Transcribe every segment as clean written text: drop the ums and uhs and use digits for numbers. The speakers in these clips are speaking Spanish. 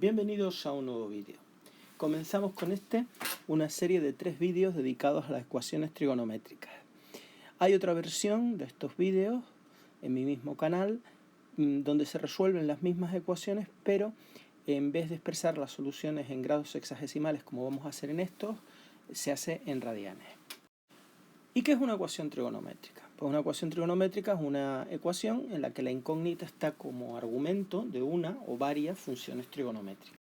Bienvenidos a un nuevo vídeo. Comenzamos con una serie de 3 vídeos dedicados a las ecuaciones trigonométricas. Hay otra versión de estos vídeos en mi mismo canal donde se resuelven las mismas ecuaciones, pero en vez de expresar las soluciones en grados sexagesimales como vamos a hacer en estos, se hace en radianes. ¿Y qué es una ecuación trigonométrica? Pues una ecuación trigonométrica es una ecuación en la que la incógnita está como argumento de una o varias funciones trigonométricas.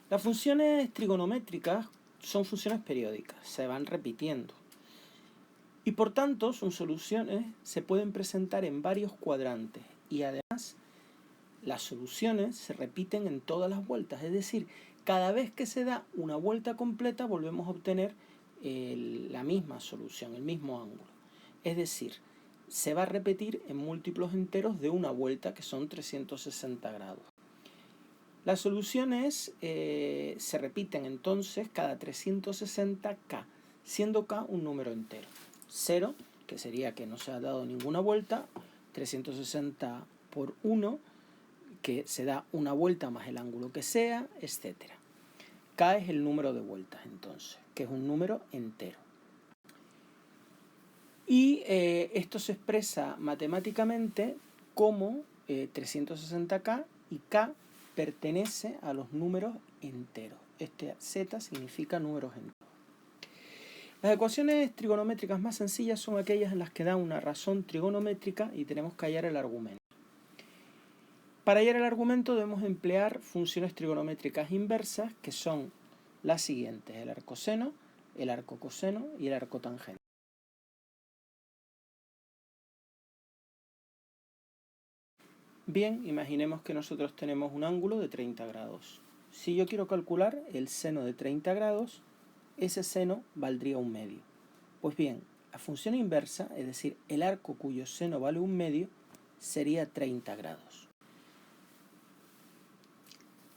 Las funciones trigonométricas son funciones periódicas, se van repitiendo. Y por tanto, sus soluciones se pueden presentar en varios cuadrantes y además las soluciones se repiten en todas las vueltas, es decir, cada vez que se da una vuelta completa volvemos a obtener la misma solución, el mismo ángulo. Es decir, se va a repetir en múltiplos enteros de una vuelta que son 360 grados. Las soluciones se repiten entonces cada 360k, siendo k un número entero. 0, que sería que no se ha dado ninguna vuelta, 360 por 1, que se da una vuelta más el ángulo que sea, etc. K es el número de vueltas entonces, que es un número entero. Y esto se expresa matemáticamente como 360k y k pertenece a los números enteros. Este z significa números enteros. Las ecuaciones trigonométricas más sencillas son aquellas en las que da una razón trigonométrica y tenemos que hallar el argumento. Para hallar el argumento debemos emplear funciones trigonométricas inversas, que son las siguientes: el arcoseno, el arcocoseno y el arcotangente. Bien, imaginemos que nosotros tenemos un ángulo de 30 grados. Si yo quiero calcular el seno de 30 grados, ese seno valdría 1/2. Pues bien, la función inversa, es decir, el arco cuyo seno vale 1/2, sería 30 grados.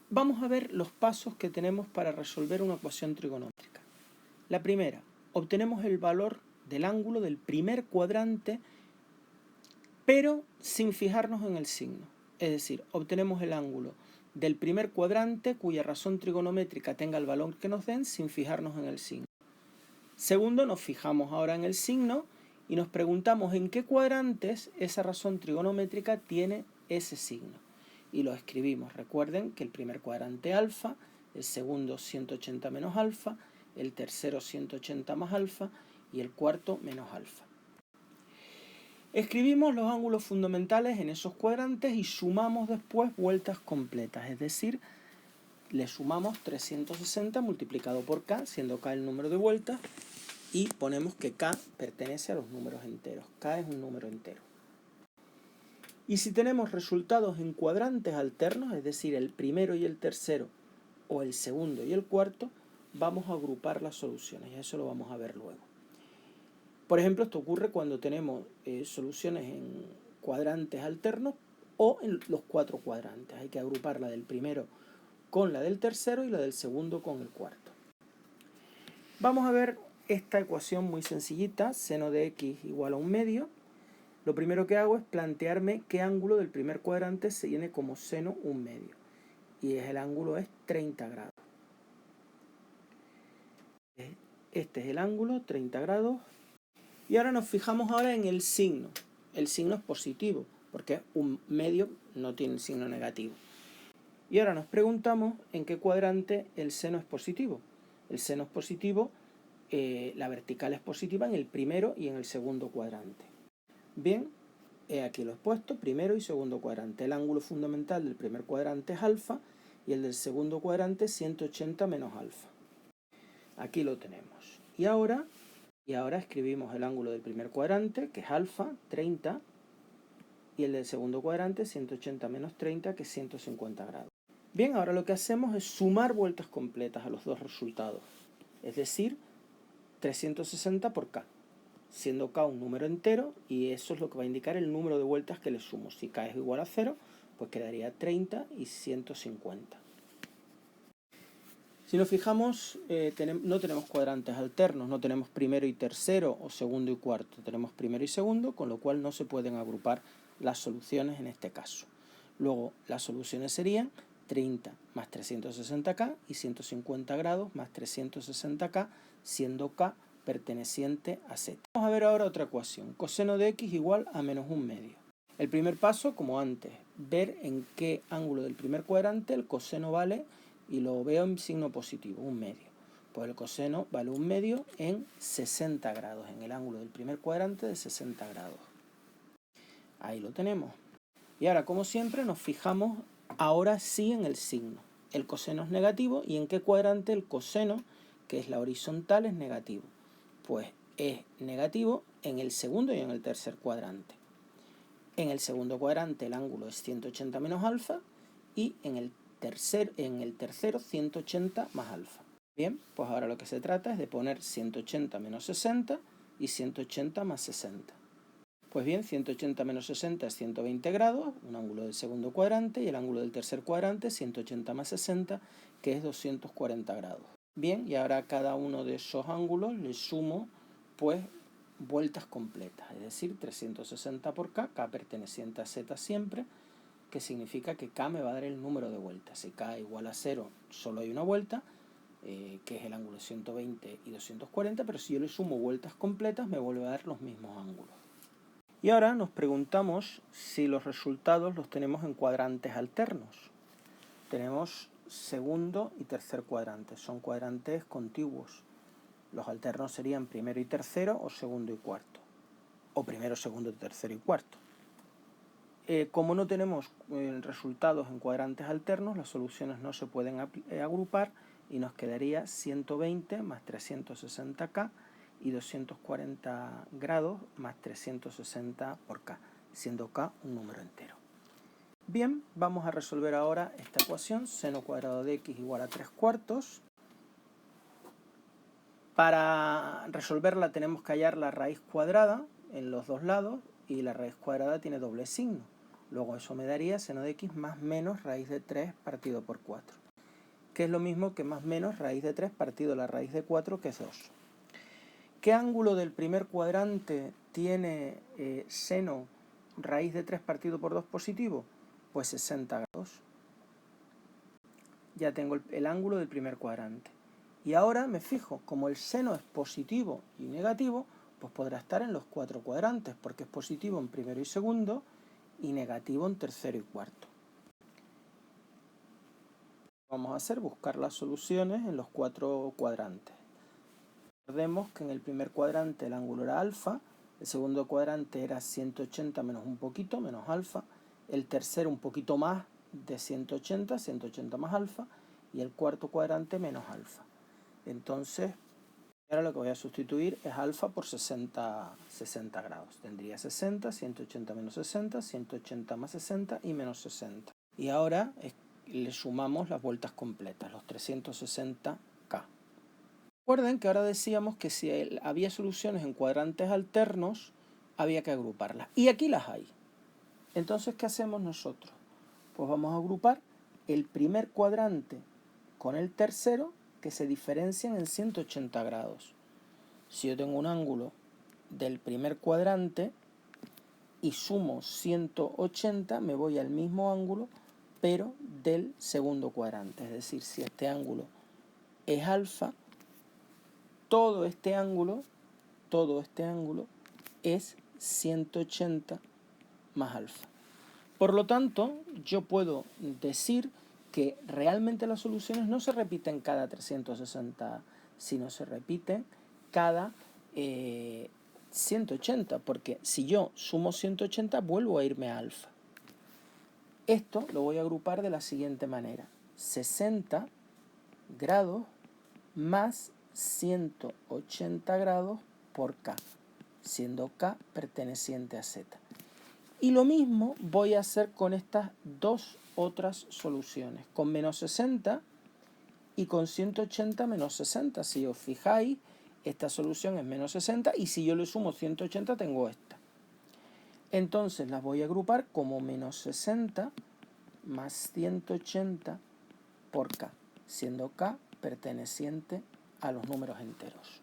Vamos a ver los pasos que tenemos para resolver una ecuación trigonométrica. La primera, obtenemos el valor del ángulo del primer cuadrante, pero sin fijarnos en el signo. Es decir, obtenemos el ángulo del primer cuadrante cuya razón trigonométrica tenga el valor que nos den sin fijarnos en el signo. Segundo, nos fijamos ahora en el signo y nos preguntamos en qué cuadrantes esa razón trigonométrica tiene ese signo. Y lo escribimos. Recuerden que el primer cuadrante alfa, el segundo 180 menos alfa, el tercero 180 más alfa y el cuarto menos alfa. Escribimos los ángulos fundamentales en esos cuadrantes y sumamos después vueltas completas, es decir, le sumamos 360 multiplicado por k, siendo k el número de vueltas, y ponemos que k pertenece a los números enteros. K es un número entero. Y si tenemos resultados en cuadrantes alternos, es decir, el primero y el tercero, o el segundo y el cuarto, vamos a agrupar las soluciones, y eso lo vamos a ver luego. Por ejemplo, esto ocurre cuando tenemos soluciones en cuadrantes alternos o en los 4 cuadrantes. Hay que agrupar la del primero con la del tercero y la del segundo con el cuarto. Vamos a ver esta ecuación muy sencillita, seno de x igual a 1/2. Lo primero que hago es plantearme qué ángulo del primer cuadrante se tiene como seno 1/2. Y el ángulo es 30 grados. Este es el ángulo, 30 grados. Y ahora nos fijamos ahora en el signo. El signo es positivo, porque 1/2 no tiene signo negativo. Y ahora nos preguntamos en qué cuadrante el seno es positivo. El seno es positivo, la vertical es positiva en el primero y en el segundo cuadrante. Bien, he aquí lo expuesto, primero y segundo cuadrante. El ángulo fundamental del primer cuadrante es alfa y el del segundo cuadrante 180 menos alfa. Aquí lo tenemos. Y ahora escribimos el ángulo del primer cuadrante, que es alfa, 30, y el del segundo cuadrante, 180 menos 30, que es 150 grados. Bien, ahora lo que hacemos es sumar vueltas completas a los dos resultados, es decir, 360 por k, siendo k un número entero, y eso es lo que va a indicar el número de vueltas que le sumo. Si k es igual a 0, pues quedaría 30 y 150. Si nos fijamos, no tenemos cuadrantes alternos, no tenemos primero y tercero o segundo y cuarto, tenemos primero y segundo, con lo cual no se pueden agrupar las soluciones en este caso. Luego, las soluciones serían 30 más 360K y 150 grados más 360K, siendo K perteneciente a Z. Vamos a ver ahora otra ecuación. Coseno de X igual a menos 1/2. El primer paso, como antes, ver en qué ángulo del primer cuadrante el coseno vale, y lo veo en signo positivo, 1/2. Pues el coseno vale 1/2 en 60 grados, en el ángulo del primer cuadrante de 60 grados. Ahí lo tenemos. Y ahora, como siempre, nos fijamos ahora sí en el signo. El coseno es negativo, y en qué cuadrante el coseno, que es la horizontal, es negativo. Pues es negativo en el segundo y en el tercer cuadrante. En el segundo cuadrante el ángulo es 180 menos alfa, y en el tercero 180 más alfa. Bien, pues ahora lo que se trata es de poner 180 menos 60 y 180 más 60. Pues bien, 180 menos 60 es 120 grados, un ángulo del segundo cuadrante, y el ángulo del tercer cuadrante, 180 más 60, que es 240 grados. Bien, y ahora a cada uno de esos ángulos le sumo, pues, vueltas completas, es decir, 360 por K, K perteneciente a Z siempre, que significa que K me va a dar el número de vueltas. Si K igual a 0, solo hay una vuelta, que es el ángulo 120 y 240, pero si yo le sumo vueltas completas, me vuelve a dar los mismos ángulos. Y ahora nos preguntamos si los resultados los tenemos en cuadrantes alternos. Tenemos segundo y tercer cuadrante, son cuadrantes contiguos. Los alternos serían primero y tercero, o segundo y cuarto, o primero, segundo, tercero y cuarto. Como no tenemos resultados en cuadrantes alternos, las soluciones no se pueden agrupar, y nos quedaría 120 más 360K y 240 grados más 360 por K, siendo K un número entero. Bien, vamos a resolver ahora esta ecuación, seno cuadrado de X igual a 3/4. Para resolverla tenemos que hallar la raíz cuadrada en los dos lados, y la raíz cuadrada tiene doble signo. Luego eso me daría seno de X más menos raíz de 3 partido por 4, que es lo mismo que más menos raíz de 3 partido la raíz de 4, que es 2. ¿Qué ángulo del primer cuadrante tiene seno raíz de 3 partido por 2 positivo? Pues 60 grados. Ya tengo el ángulo del primer cuadrante. Y ahora me fijo, como el seno es positivo y negativo, pues podrá estar en los 4 cuadrantes, porque es positivo en primero y segundo y negativo en tercero y cuarto. Vamos a hacer buscar las soluciones en los 4 cuadrantes. Recordemos que en el primer cuadrante el ángulo era alfa, el segundo cuadrante era 180 menos un poquito, menos alfa, el tercero un poquito más de 180, 180 más alfa, y el cuarto cuadrante menos alfa. Entonces, ahora lo que voy a sustituir es alfa por 60 grados. Tendría 60, 180 menos 60, 180 más 60 y menos 60. Y ahora le sumamos las vueltas completas, los 360K. Recuerden que ahora decíamos que si había soluciones en cuadrantes alternos, había que agruparlas. Y aquí las hay. Entonces, ¿qué hacemos nosotros? Pues vamos a agrupar el primer cuadrante con el tercero, que se diferencian en 180 grados. Si yo tengo un ángulo del primer cuadrante y sumo 180, me voy al mismo ángulo, pero del segundo cuadrante. Es decir, si este ángulo es alfa, todo este ángulo es 180 más alfa. Por lo tanto, yo puedo decir que realmente las soluciones no se repiten cada 360, sino se repiten cada 180, porque si yo sumo 180, vuelvo a irme a alfa. Esto lo voy a agrupar de la siguiente manera: 60 grados más 180 grados por K, siendo K perteneciente a Z. Y lo mismo voy a hacer con estas dos otras soluciones, con menos 60 y con 180 menos 60. Si os fijáis, esta solución es menos 60, y si yo le sumo 180 tengo esta. Entonces las voy a agrupar como menos 60 más 180 por K, siendo K perteneciente a los números enteros.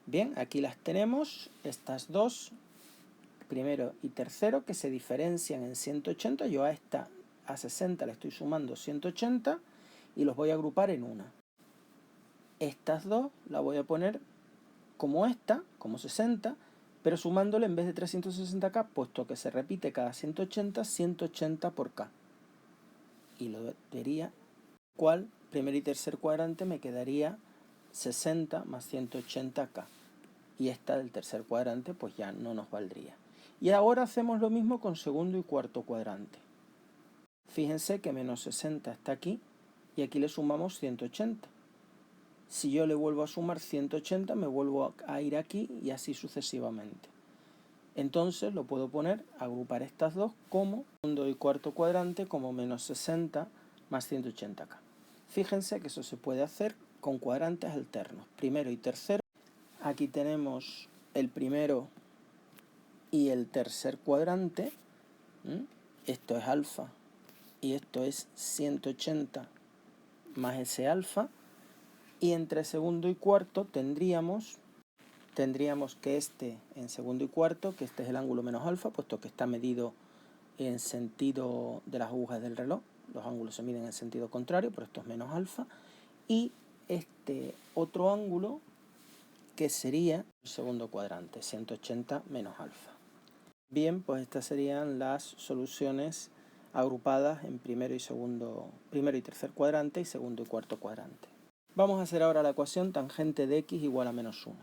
Bien, aquí las tenemos, estas dos, primero y tercero, que se diferencian en 180. Yo a a 60 le estoy sumando 180 y los voy a agrupar en una. Estas dos las voy a poner como esta, como 60, pero sumándole en vez de 360K, puesto que se repite cada 180, 180 por K. Y lo vería cual primer y tercer cuadrante me quedaría 60 más 180K. Y esta del tercer cuadrante pues ya no nos valdría. Y ahora hacemos lo mismo con segundo y cuarto cuadrante. Fíjense que menos 60 está aquí y aquí le sumamos 180. Si yo le vuelvo a sumar 180 me vuelvo a ir aquí y así sucesivamente. Entonces lo puedo poner, agrupar estas dos como segundo y cuarto cuadrante como menos 60 más 180K. Fíjense que eso se puede hacer con cuadrantes alternos, primero y tercero. Aquí tenemos el primero y el tercer cuadrante. Esto es alfa y esto es 180 más ese alfa. Y entre segundo y cuarto tendríamos que este en segundo y cuarto, que este es el ángulo menos alfa, puesto que está medido en sentido de las agujas del reloj. Los ángulos se miden en sentido contrario, pero esto es menos alfa. Y este otro ángulo que sería el segundo cuadrante, 180 menos alfa. Bien, pues estas serían las soluciones agrupadas en primero y tercer cuadrante y segundo y cuarto cuadrante. Vamos a hacer ahora la ecuación tangente de x igual a menos 1.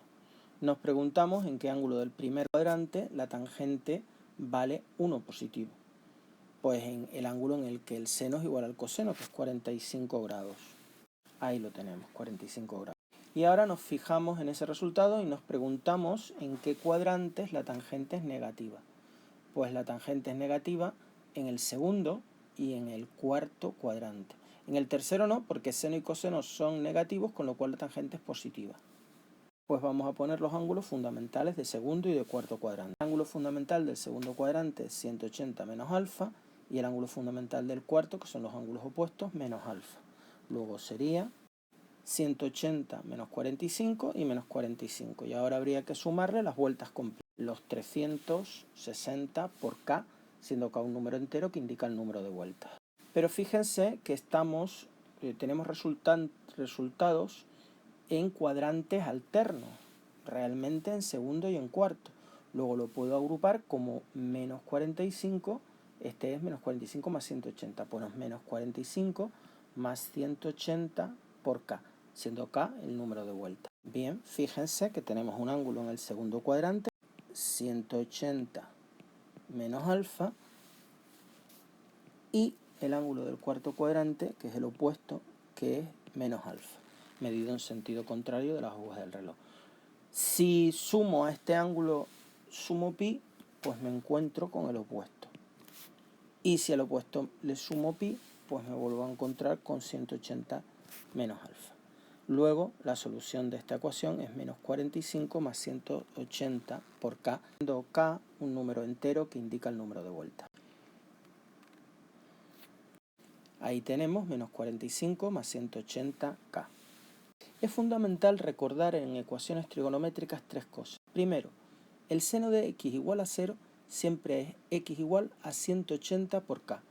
Nos preguntamos en qué ángulo del primer cuadrante la tangente vale 1 positivo. Pues en el ángulo en el que el seno es igual al coseno, que es 45 grados. Ahí lo tenemos, 45 grados. Y ahora nos fijamos en ese resultado y nos preguntamos en qué cuadrantes la tangente es negativa. Pues la tangente es negativa en el segundo y en el cuarto cuadrante. En el tercero no, porque seno y coseno son negativos, con lo cual la tangente es positiva. Pues vamos a poner los ángulos fundamentales de segundo y de cuarto cuadrante. El ángulo fundamental del segundo cuadrante es 180 menos alfa, y el ángulo fundamental del cuarto, que son los ángulos opuestos, menos alfa. Luego sería 180 menos 45 y menos 45. Y ahora habría que sumarle las vueltas completas. Los 360 por K, siendo K un número entero que indica el número de vueltas. Pero fíjense que tenemos resultados en cuadrantes alternos, realmente en segundo y en cuarto. Luego lo puedo agrupar como menos 45, este es menos 45 más 180, pues menos 45 más 180 por K, siendo K el número de vueltas. Bien, fíjense que tenemos un ángulo en el segundo cuadrante, 180 menos alfa, y el ángulo del cuarto cuadrante, que es el opuesto, que es menos alfa, medido en sentido contrario de las agujas del reloj. Si sumo a este ángulo, sumo pi, pues me encuentro con el opuesto. Y si al opuesto le sumo pi, pues me vuelvo a encontrar con 180 menos alfa. Luego, la solución de esta ecuación es menos 45 más 180 por K, siendo K un número entero que indica el número de vueltas. Ahí tenemos menos 45 más 180K. Es fundamental recordar en ecuaciones trigonométricas tres cosas. Primero, el seno de x igual a 0 siempre es x igual a 180 por K.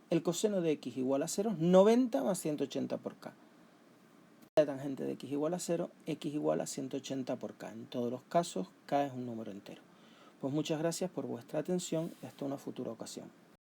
El coseno de x igual a 0 es 90 más 180 por K. La tangente de x igual a 0, x igual a 180 por K. En todos los casos, K es un número entero. Pues muchas gracias por vuestra atención y hasta una futura ocasión.